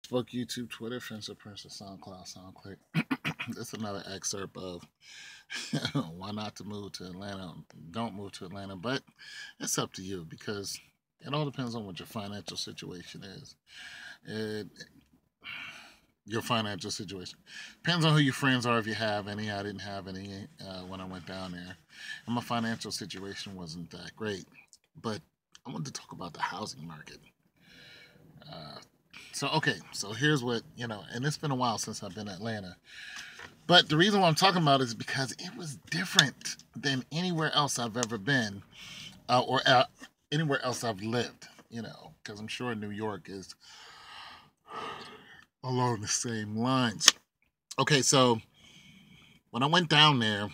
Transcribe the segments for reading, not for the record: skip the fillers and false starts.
Facebook, YouTube, Twitter, Facebook, Pinterest, SoundCloud, SoundClick. This is another excerpt of why not to move to Atlanta. Don't move to Atlanta, but it's up to you because it all depends on what your financial situation is. It, your financial situation depends on who your friends are, if you have any. I didn't have any when I went down there, and my financial situation wasn't that great. But I wanted to talk about the housing market. Uh, so here's what, and it's been a while since I've been in Atlanta. But the reason why I'm talking about it is because it was different than anywhere else I've ever been, or anywhere else I've lived, because I'm sure New York is along the same lines. Okay, so when I went down there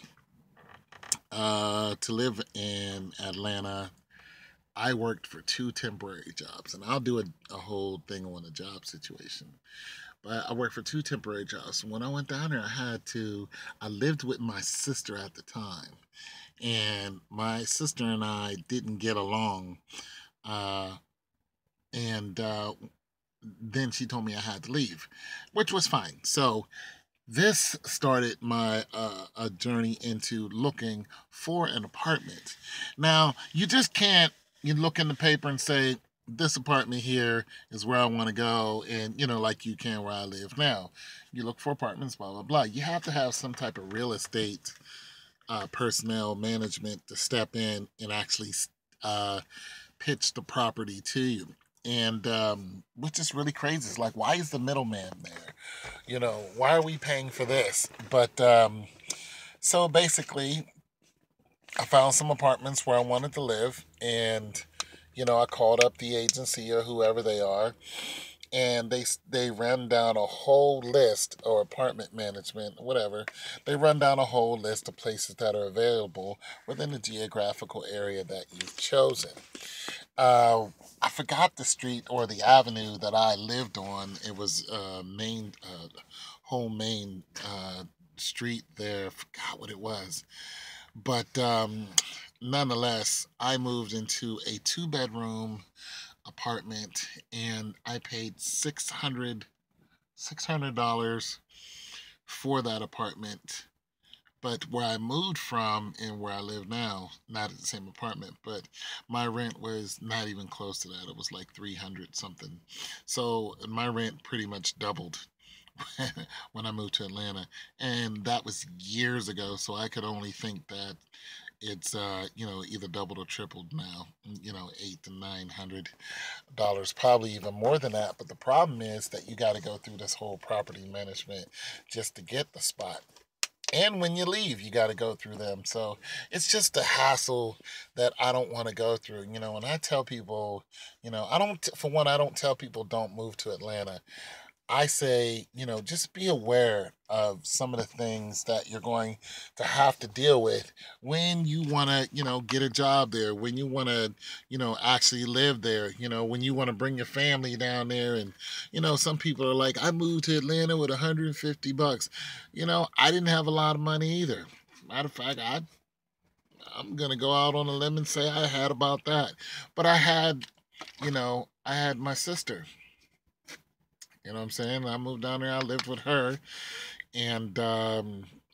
to live in Atlanta, I worked for two temporary jobs, and I'll do a whole thing on the job situation. But I worked for two temporary jobs. When I went down there, I lived with my sister at the time. And my sister and I didn't get along. Uh, and then she told me I had to leave, which was fine. So this started my a journey into looking for an apartment. Now, you just can't you look in the paper and say, this apartment here is where I want to go, and like you can where I live now. You look for apartments, blah blah blah. You have to have some type of real estate personnel management to step in and actually uh, pitch the property to you. And which is really crazy. It's like, why is the middleman there? Why are we paying for this? But so basically, I found some apartments where I wanted to live, and I called up the agency or whoever they are, and they ran down a whole list, or apartment management, whatever. They run down a whole list of places that are available within the geographical area that you've chosen. Uh, I forgot the street or the avenue that I lived on. It was whole main street there. I forgot what it was, but nonetheless, I moved into a two-bedroom apartment, and I paid $600 for that apartment. But where I moved from and where I live now, not at the same apartment, but my rent was not even close to that. It was like 300 something. So my rent pretty much doubled when I moved to Atlanta. And that was years ago. So I could only think that it's either doubled or tripled now, 8 to $900, probably even more than that. But the problem is that you got to go through this whole property management just to get the spot, and when you leave you got to go through them. So it's just a hassle that I don't want to go through. When I tell people, I don't, for one, I don't tell people don't move to Atlanta. I say, just be aware of some of the things that you're going to have to deal with when you want to, get a job there, when you want to, actually live there, when you want to bring your family down there. And, some people are like, I moved to Atlanta with $150. I didn't have a lot of money either. Matter of fact, I'm going to go out on a limb and say I had about that. But I had my sister. You know what I'm saying? I moved down there. I lived with her, and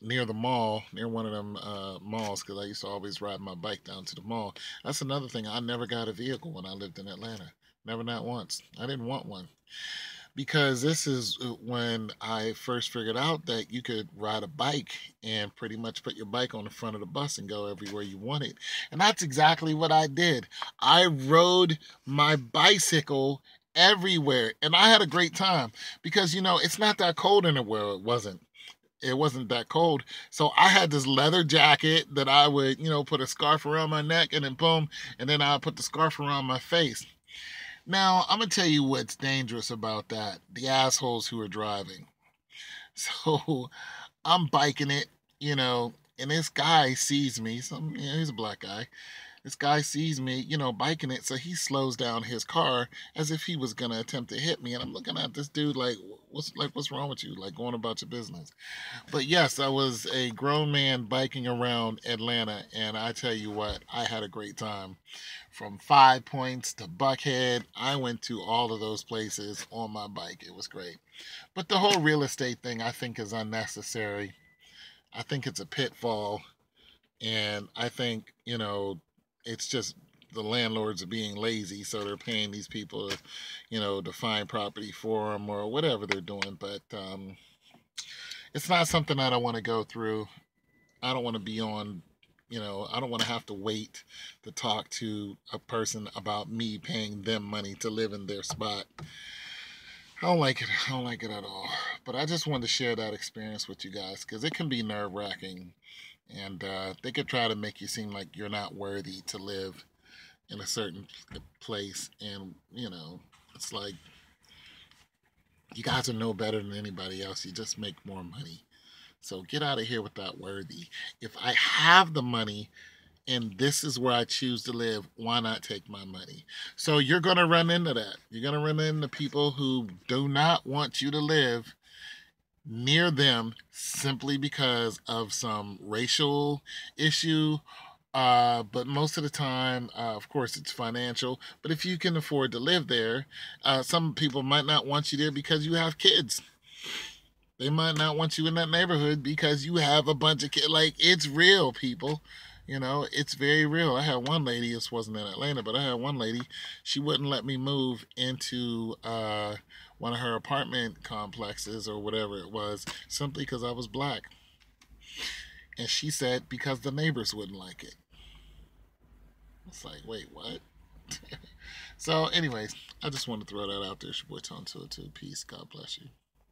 near the mall, near one of them malls, because I used to always ride my bike down to the mall. That's another thing. I never got a vehicle when I lived in Atlanta. Never, not once. I didn't want one, because this is when I first figured out that you could ride a bike and pretty much put your bike on the front of the bus and go everywhere you wanted. And that's exactly what I did. I rode my bicycle everywhere, and I had a great time because it's not that cold in the world. It wasn't that cold. So I had this leather jacket that I would, put a scarf around my neck, and then boom, and then I put the scarf around my face. Now, I'm going to tell you what's dangerous about that. The assholes who are driving. So I'm biking it, and this guy sees me. He's a black guy. This guy sees me, biking it. So he slows down his car as if he was going to attempt to hit me. And I'm looking at this dude like, what's wrong with you? Like, going about your business. But yes, I was a grown man biking around Atlanta, and I tell you what, I had a great time. From Five Points to Buckhead, I went to all of those places on my bike. It was great. But the whole real estate thing, I think, is unnecessary. I think it's a pitfall, and I think, it's just the landlords are being lazy, so they're paying these people, to find property for them or whatever they're doing. But it's not something that I want to go through. I don't want to be on, I don't want to have to wait to talk to a person about me paying them money to live in their spot. I don't like it. I don't like it at all. But I just wanted to share that experience with you guys because it can be nerve wracking. And they could try to make you seem like you're not worthy to live in a certain place. And, it's like you guys are no better than anybody else. You just make more money. So get out of here with that worthy. If I have the money and this is where I choose to live, why not take my money? So you're going to run into that. You're going to run into people who do not want you to live near them simply because of some racial issue. But most of the time, of course, it's financial. But if you can afford to live there, some people might not want you there because you have kids. They might not want you in that neighborhood because you have a bunch of kids. Like, it's real, people. It's very real. I had one lady, this wasn't in Atlanta, but I had one lady, she wouldn't let me move into one of her apartment complexes or whatever it was, simply because I was black. And she said because the neighbors wouldn't like it. It's like, wait, what? So, anyways, I just wanted to throw that out there. It's your boy Tonto too. Peace. God bless you.